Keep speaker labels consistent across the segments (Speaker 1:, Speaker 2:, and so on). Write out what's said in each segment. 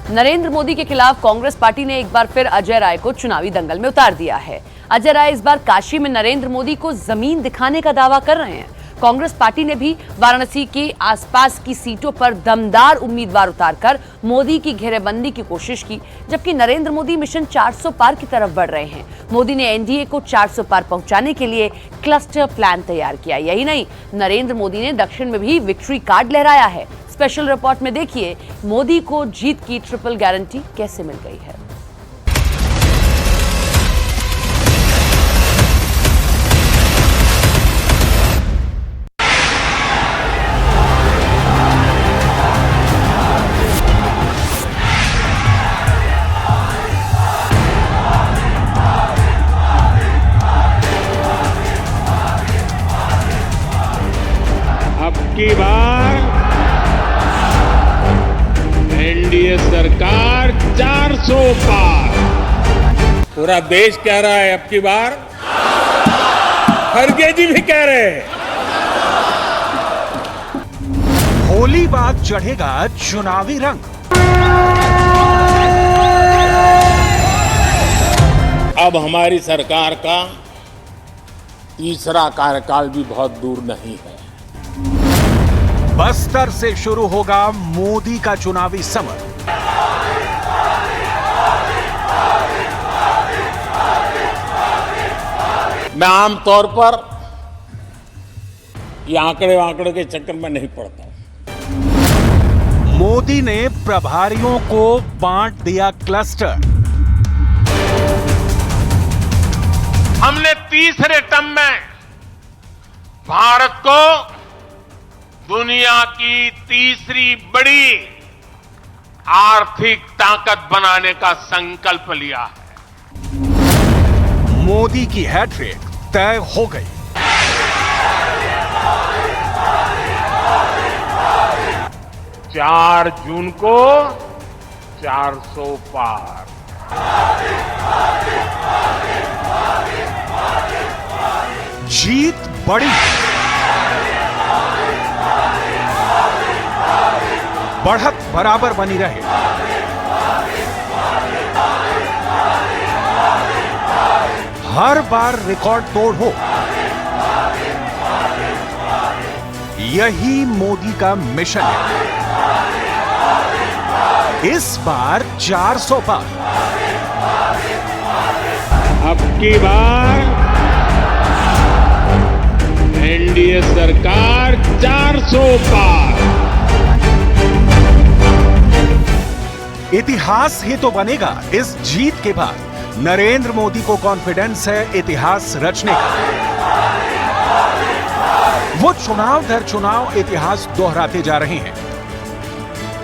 Speaker 1: नरेंद्र मोदी के खिलाफ कांग्रेस पार्टी ने एक बार फिर अजय राय को चुनावी दंगल में उतार दिया है। अजय राय इस बार काशी में नरेंद्र मोदी को जमीन दिखाने का दावा कर रहे हैं। कांग्रेस पार्टी ने भी वाराणसी के आसपास की सीटों पर दमदार उम्मीदवार उतारकर मोदी की घेरेबंदी की कोशिश की, जबकि नरेंद्र मोदी मिशन 400 पार की तरफ बढ़ रहे हैं। मोदी ने एनडीए को 400 पार पहुंचाने के लिए क्लस्टर प्लान तैयार किया। यही नहीं, नरेंद्र मोदी ने दक्षिण में भी विक्ट्री कार्ड लहराया है। स्पेशल रिपोर्ट में देखिए मोदी को जीत की ट्रिपल गारंटी कैसे मिल गई है।
Speaker 2: अब की बार एनडीए सरकार 400 पार। पूरा देश कह रहा है अब की बार, खड़गे जी भी कह रहे हैं।
Speaker 3: होली बाद चढ़ेगा चुनावी रंग।
Speaker 2: अब हमारी सरकार का तीसरा कार्यकाल भी बहुत दूर नहीं है।
Speaker 3: बस्तर से शुरू होगा मोदी का चुनावी समर।
Speaker 2: मैं आमतौर पर ये आंकड़े के चक्कर में नहीं पड़ता।
Speaker 3: मोदी ने प्रभारियों को बांट दिया क्लस्टर।
Speaker 2: हमने तीसरे टर्म में भारत को दुनिया की तीसरी बड़ी आर्थिक ताकत बनाने का संकल्प लिया है।
Speaker 3: मोदी की हैट्रिक तय हो गई।
Speaker 2: चार जून को 400 पार।
Speaker 3: जीत बड़ी, बढ़त बराबर बनी रहे। हर बार रिकॉर्ड तोड़ हो, यही मोदी का मिशन है। इस बार 400 पार।
Speaker 2: अब की बार एनडीए सरकार 400 पार।
Speaker 3: इतिहास ही तो बनेगा इस जीत के बाद। नरेंद्र मोदी को कॉन्फिडेंस है इतिहास रचने का। वो चुनाव दर चुनाव इतिहास दोहराते जा रहे हैं।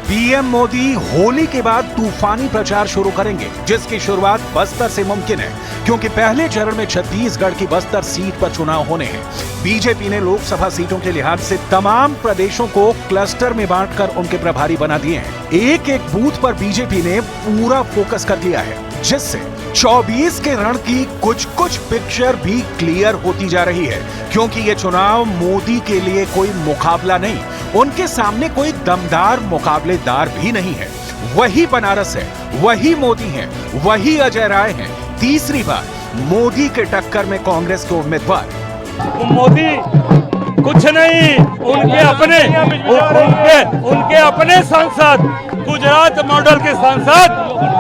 Speaker 3: पीएम मोदी होली के बाद तूफानी प्रचार शुरू करेंगे, जिसकी शुरुआत बस्तर से मुमकिन है, क्योंकि पहले चरण में छत्तीसगढ़ की बस्तर सीट पर चुनाव होने हैं। बीजेपी ने लोकसभा सीटों के लिहाज से तमाम प्रदेशों को क्लस्टर में बांटकर उनके प्रभारी बना दिए हैं। एक एक बूथ पर बीजेपी ने पूरा फोकस कर लिया है, जिससे 24 के रण की कुछ कुछ पिक्चर भी क्लियर होती जा रही है, क्योंकि ये चुनाव मोदी के लिए कोई मुकाबला नहीं, उनके सामने कोई दमदार मुकाबलेदार भी नहीं है। वही बनारस है, वही मोदी है, वही अजय राय है। तीसरी बार मोदी के टक्कर में कांग्रेस के उम्मीदवार।
Speaker 4: मोदी कुछ नहीं, उनके अपने सांसद, गुजरात मॉडल के सांसद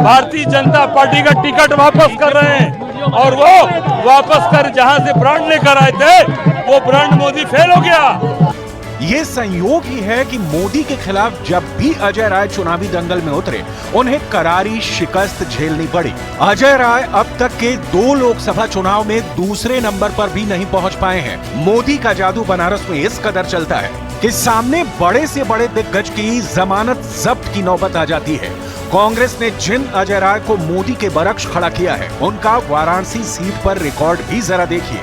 Speaker 4: भारतीय जनता पार्टी का टिकट वापस कर रहे हैं, और वो वापस कर जहां से ब्रांड लेकर आए थे, वो ब्रांड मोदी फेल हो गया।
Speaker 3: ये संयोग ही है कि मोदी के खिलाफ जब भी अजय राय चुनावी दंगल में उतरे, उन्हें करारी शिकस्त झेलनी पड़ी। अजय राय अब तक के 2 लोकसभा चुनाव में दूसरे नंबर पर भी नहीं पहुंच पाए हैं। मोदी का जादू बनारस में इस कदर चलता है कि सामने बड़े से बड़े दिग्गज की जमानत जब्त की नौबत आ जाती है। कांग्रेस ने जिन अजय राय को मोदी के बरक्स खड़ा किया है, उनका वाराणसी सीट पर रिकॉर्ड भी जरा देखिए।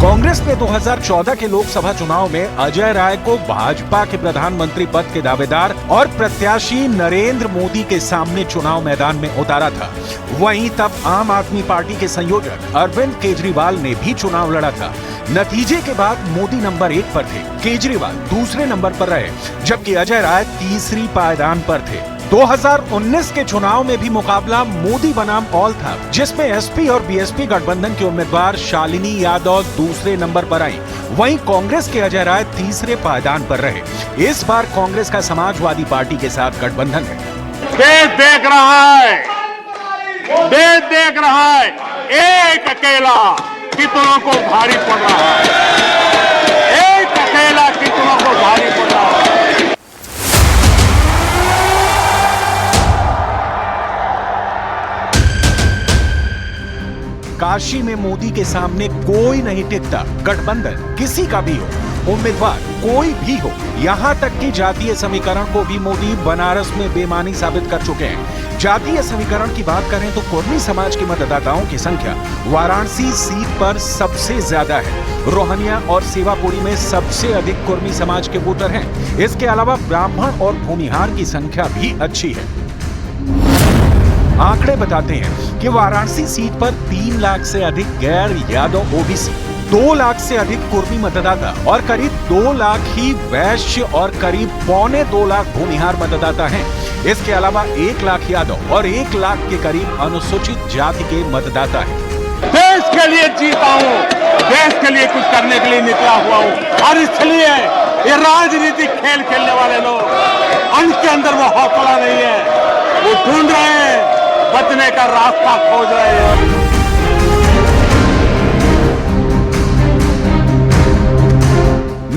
Speaker 3: कांग्रेस ने 2014 के लोकसभा चुनाव में अजय राय को भाजपा के प्रधानमंत्री पद के दावेदार और प्रत्याशी नरेंद्र मोदी के सामने चुनाव मैदान में उतारा था। वहीं तब आम आदमी पार्टी के संयोजक अरविंद केजरीवाल ने भी चुनाव लड़ा था। नतीजे के बाद मोदी नंबर 1 पर थे, केजरीवाल दूसरे नंबर पर रहे, जबकि अजय राय तीसरी पायदान पर थे। 2019 के चुनाव में भी मुकाबला मोदी बनाम ऑल था, जिसमें एसपी और बीएसपी गठबंधन के उम्मीदवार शालिनी यादव दूसरे नंबर पर आई। वहीं कांग्रेस के अजय राय तीसरे पायदान पर रहे। इस बार कांग्रेस का समाजवादी पार्टी के साथ गठबंधन है।
Speaker 5: देश देख रहा है, देश देख रहा है, एक अकेला कितनों को भारी पड़ रहा है, एक अकेला कितनों को भारी पड़ रहा है।
Speaker 3: काशी में मोदी के सामने कोई नहीं टिकता। गठबंधन किसी का भी हो, उम्मीदवार कोई भी हो, यहाँ तक कि जातीय समीकरण को भी मोदी बनारस में बेमानी साबित कर चुके हैं। जातीय समीकरण की बात करें तो कुर्मी समाज के मतदाताओं की संख्या वाराणसी सीट पर सबसे ज्यादा है। रोहनिया और सेवापुरी में सबसे अधिक कुर्मी समाज के वोटर हैं। इसके अलावा ब्राह्मण और भूमिहार की संख्या भी अच्छी है। आंकड़े बताते हैं कि वाराणसी सीट पर 3 लाख से अधिक गैर यादव ओबीसी, 2 लाख से अधिक कुर्मी मतदाता और करीब 2 लाख ही वैश्य और करीब 1.25 लाख भूमिहार मतदाता हैं। इसके अलावा 1 लाख यादव और 1 लाख के करीब अनुसूचित जाति के मतदाता हैं।
Speaker 5: देश के लिए जीता हूँ, देश के लिए कुछ करने के लिए निकला हुआ हूँ, और इसलिए ये राजनीतिक खेल खेलने वाले लोग, उनके अंदर वो हौसला नहीं है, वो ढूंढ रहे हैं, बचने का रास्ता खोज रहे हैं।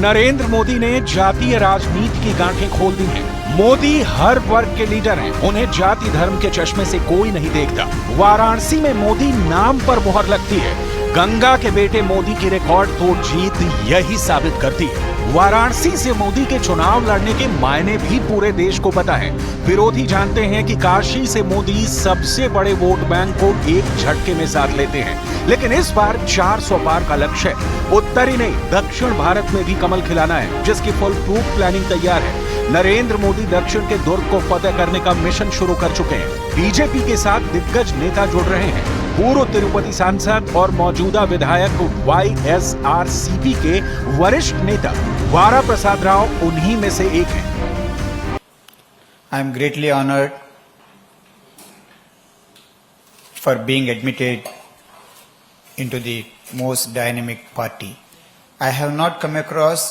Speaker 3: नरेंद्र मोदी ने जातीय राजनीति की गांठें खोल दी हैं। मोदी हर वर्ग के लीडर हैं, उन्हें जाति धर्म के चश्मे से कोई नहीं देखता। वाराणसी में मोदी नाम पर मोहर लगती है। गंगा के बेटे मोदी की रिकॉर्ड तोड़ जीत यही साबित करती है। वाराणसी से मोदी के चुनाव लड़ने के मायने भी पूरे देश को पता है। विरोधी जानते हैं कि काशी से मोदी सबसे बड़े वोट बैंक को एक झटके में साध लेते हैं, लेकिन इस बार 400 पार का लक्ष्य है। उत्तर ही नहीं, दक्षिण भारत में भी कमल खिलाना है, जिसकी फुल प्रूफ प्लानिंग तैयार है। नरेंद्र मोदी दक्षिण के दुर्ग को फतेह करने का मिशन शुरू कर चुके हैं। बीजेपी के साथ दिग्गज नेता जुड़ रहे हैं। पूर्व तिरुपति सांसद और मौजूदा विधायक वाईएसआरसीपी के वरिष्ठ नेता वारा प्रसाद राव उन्हीं में से एक हैं।
Speaker 6: I am greatly honored for being admitted into the most dynamic party. I have not come across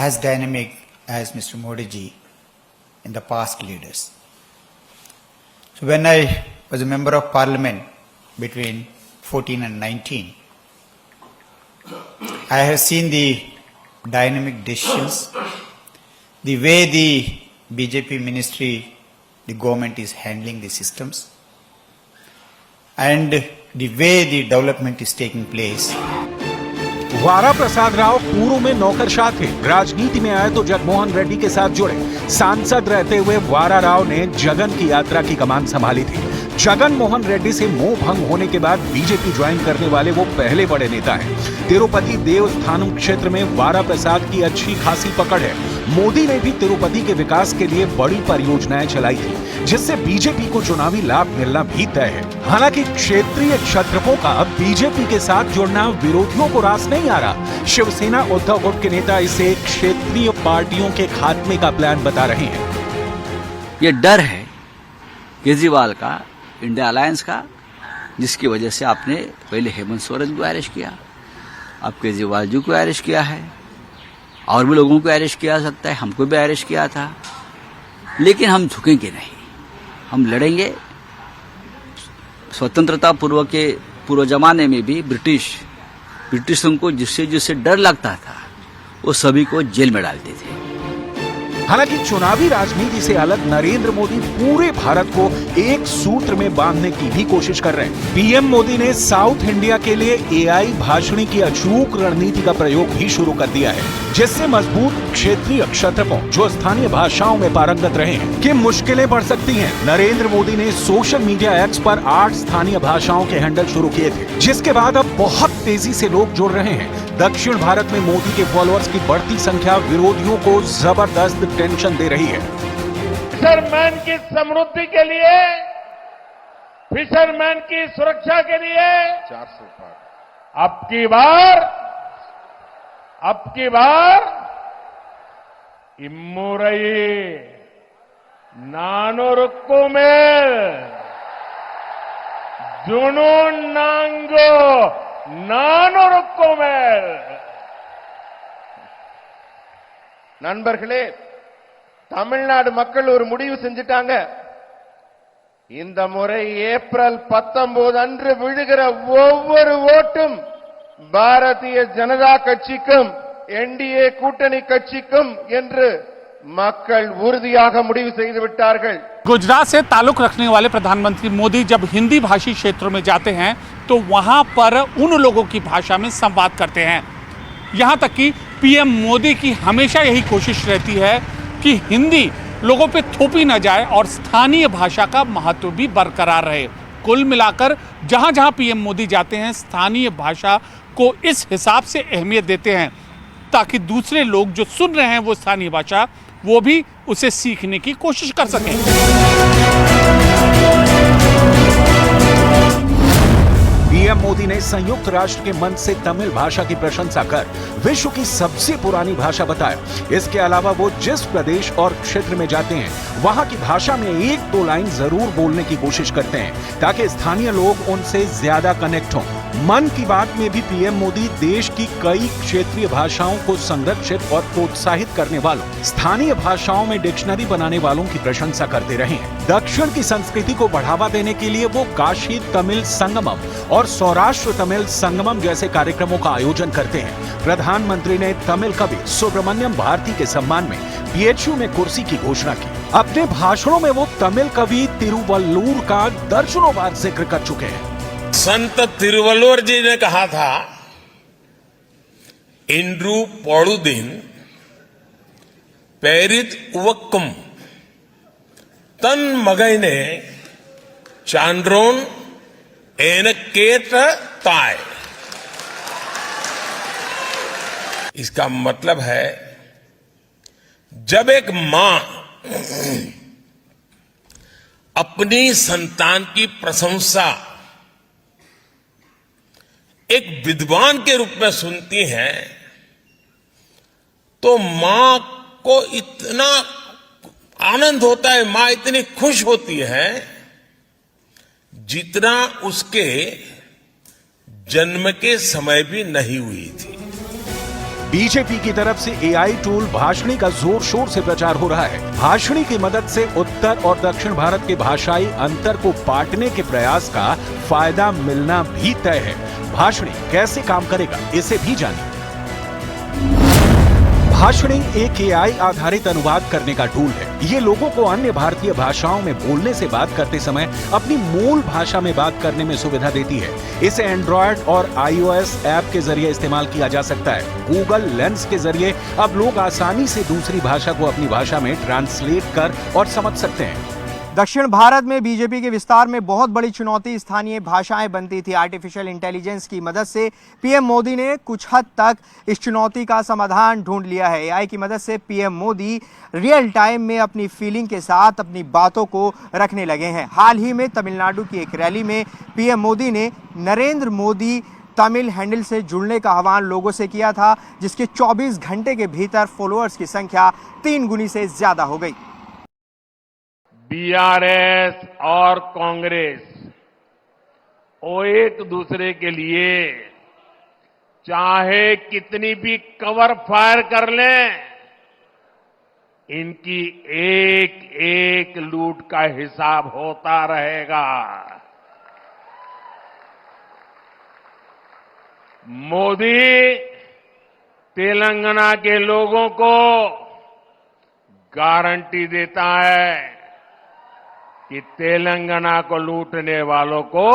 Speaker 6: as dynamic as Mr. Modi ji in the past leaders. So when I was a member of parliament between 14 and 19, I have seen the dynamic decisions, the way the BJP ministry, the government is handling the systems, and the way the development is taking place.
Speaker 3: वारा प्रसाद राव पूर्व में नौकरशाह थे। राजनीति में आए तो जगमोहन रेड्डी के साथ जुड़े। सांसद रहते हुए वारा राव ने जगन की यात्रा की कमान संभाली थी। जगन मोहन रेड्डी से मोह भंग होने के बाद बीजेपी ज्वाइन करने वाले वो पहले बड़े नेता हैं। तिरुपति देवस्थानम क्षेत्र में वारा प्रसाद की अच्छी खासी पकड़ है। मोदी ने भी तिरुपति के विकास के लिए बड़ी परियोजनाएं चलाई थी, जिससे बीजेपी को चुनावी लाभ मिलना भी तय है। हालांकि क्षेत्रीय क्षत्रपों का बीजेपी के साथ जुड़ना विरोधियों को रास नहीं आ रहा। शिवसेना उद्धव गुट के नेता इसे क्षेत्रीय पार्टियों के खात्मे का प्लान बता रहे हैं।
Speaker 7: ये डर है केजरीवाल का, इंडिया अलायंस का, जिसकी वजह से आपने पहले हेमंत सोरेन को अरेस्ट किया, अब केजरीवाल जी को अरेस्ट किया है, और भी लोगों को अरेस्ट किया जा सकता है, हमको भी अरेस्ट किया था। लेकिन हम झुकेंगे नहीं, हम लड़ेंगे। स्वतंत्रता पूर्व जमाने में भी ब्रिटिशों को जिससे डर लगता था, वो सभी को जेल में डालते थे।
Speaker 3: हालांकि चुनावी राजनीति से अलग नरेंद्र मोदी पूरे भारत को एक सूत्र में बांधने की भी कोशिश कर रहे हैं। पीएम मोदी ने साउथ इंडिया के लिए एआई भाषणी की अचूक रणनीति का प्रयोग भी शुरू कर दिया है, जिससे मजबूत क्षेत्रीय क्षत्रपों जो स्थानीय भाषाओं में पारंगत रहे हैं की मुश्किलें बढ़ सकती हैं। नरेंद्र मोदी ने सोशल मीडिया एक्स पर 8 स्थानीय भाषाओं के हैंडल शुरू किए थे, जिसके बाद अब बहुत तेजी से लोग जुड़ रहे हैं। दक्षिण भारत में मोदी के फॉलोअर्स की बढ़ती संख्या विरोधियों को जबरदस्त टेंशन दे रही है।
Speaker 5: फिशरमैन की समृद्धि के लिए, फिशरमैन की सुरक्षा के लिए 400 पार। अब की बार इम्मुरई
Speaker 2: नानोरुक्कुमेल जुनून नांगो नानोरुक्कुमेल
Speaker 8: நண்பர்களே, தமிழ்நாடு மக்கள் ஒரு முடிவு செஞ்சிட்டாங்க. இந்த முறை ஏப்ரல் 19 அன்று விழுகிற ஒவ்வொரு ஓட்டும் பாரதிய ஜனதா கட்சிக்கும் என்டிஏ கூட்டணி கட்சிக்கும் என்று மக்கள் உறுதியாக முடிவு செய்து விட்டார்கள்.
Speaker 9: गुजरात से ताल्लुक रखने वाले प्रधानमंत्री मोदी जब हिंदी भाषी क्षेत्रों में जाते हैं तो वहां पर उन लोगों की भाषा में संवाद करते हैं। यहां तक कि पीएम मोदी की हमेशा यही कोशिश रहती है कि हिंदी लोगों पे थोपी न जाए और स्थानीय भाषा का महत्व भी बरकरार रहे। कुल मिलाकर जहां जहां पीएम मोदी जाते हैं स्थानीय भाषा को इस हिसाब से अहमियत देते हैं ताकि दूसरे लोग जो सुन रहे हैं वो स्थानीय भाषा वो भी उसे सीखने की कोशिश कर सकें।
Speaker 3: पीएम मोदी ने संयुक्त राष्ट्र के मंच से तमिल भाषा की प्रशंसा कर विश्व की सबसे पुरानी भाषा बताया। इसके अलावा वो जिस प्रदेश और क्षेत्र में जाते हैं वहां की भाषा में एक दो लाइन जरूर बोलने की कोशिश करते हैं ताकि स्थानीय लोग उनसे ज्यादा कनेक्ट हों। मन की बात में भी पीएम मोदी देश की कई क्षेत्रीय भाषाओं को संरक्षित और प्रोत्साहित करने वालों, स्थानीय भाषाओं में डिक्शनरी बनाने वालों की प्रशंसा करते रहे हैं। दक्षिण की संस्कृति को बढ़ावा देने के लिए वो काशी तमिल संगमम और सौराष्ट्र तमिल संगमम जैसे कार्यक्रमों का आयोजन करते हैं। प्रधानमंत्री ने तमिल कवि सुब्रमण्यम भारती के सम्मान में बीएचयू में कुर्सी की घोषणा की। अपने भाषणों में वो तमिल कवि तिरुवल्लूर का दर्जनों बार जिक्र कर चुके हैं।
Speaker 2: संत तिरुवल्लुवर जी ने कहा था, इंड्रू पौड़ुदिन पेरित उवक्कुम तन मगैने चांड्रोन एनकेट ताय। इसका मतलब है जब एक मां अपनी संतान की प्रशंसा एक विद्वान के रूप में सुनती है तो मां को इतना आनंद होता है, मां इतनी खुश होती है जितना उसके जन्म के समय भी नहीं हुई थी।
Speaker 3: बीजेपी की तरफ से एआई टूल भाषणी का जोर शोर से प्रचार हो रहा है। भाषणी की मदद से उत्तर और दक्षिण भारत के भाषाई अंतर को पाटने के प्रयास का फायदा मिलना भी तय है। भाषणी कैसे काम करेगा इसे भी जानिए। भाषणी एक एआई आधारित अनुवाद करने का टूल है। ये लोगों को अन्य भारतीय भाषाओं में बोलने से बात करते समय अपनी मूल भाषा में बात करने में सुविधा देती है। इसे एंड्रॉयड और iOS ऐप के जरिए इस्तेमाल किया जा सकता है। गूगल लेंस के जरिए अब लोग आसानी से दूसरी भाषा को अपनी भाषा में ट्रांसलेट कर और समझ सकते हैं।
Speaker 10: दक्षिण भारत में बीजेपी के विस्तार में बहुत बड़ी चुनौती स्थानीय भाषाएं बनती थी। आर्टिफिशियल इंटेलिजेंस की मदद से पीएम मोदी ने कुछ हद तक इस चुनौती का समाधान ढूंढ लिया है। एआई की मदद से पीएम मोदी रियल टाइम में अपनी फीलिंग के साथ अपनी बातों को रखने लगे हैं। हाल ही में तमिलनाडु की एक रैली में पीएम मोदी ने नरेंद्र मोदी तमिल हैंडल से जुड़ने का आह्वान लोगों से किया था, जिसके 24 घंटे के भीतर फॉलोअर्स की संख्या 3 गुनी से ज्यादा हो गई।
Speaker 2: बीआरएस और कांग्रेस वो एक दूसरे के लिए चाहे कितनी भी कवर फायर कर लें, इनकी एक एक लूट का हिसाब होता रहेगा। मोदी तेलंगाना के लोगों को गारंटी देता है कि तेलंगाना को लूटने वालों को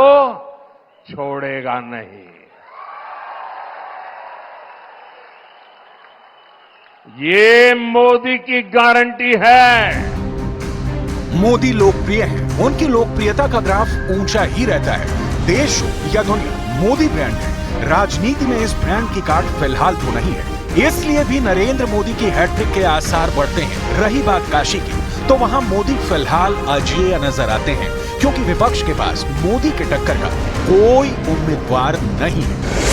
Speaker 2: छोड़ेगा नहीं। ये मोदी की गारंटी है।
Speaker 3: मोदी लोकप्रिय है, उनकी लोकप्रियता का ग्राफ ऊंचा ही रहता है। देश या दुनिया, मोदी ब्रांड है। राजनीति में इस ब्रांड की काट फिलहाल तो नहीं है, इसलिए भी नरेंद्र मोदी की हैट्रिक के आसार बढ़ते हैं। रही बात काशी की, तो वहां मोदी फिलहाल अजेय नजर आते हैं, क्योंकि विपक्ष के पास मोदी के टक्कर का कोई उम्मीदवार नहीं है।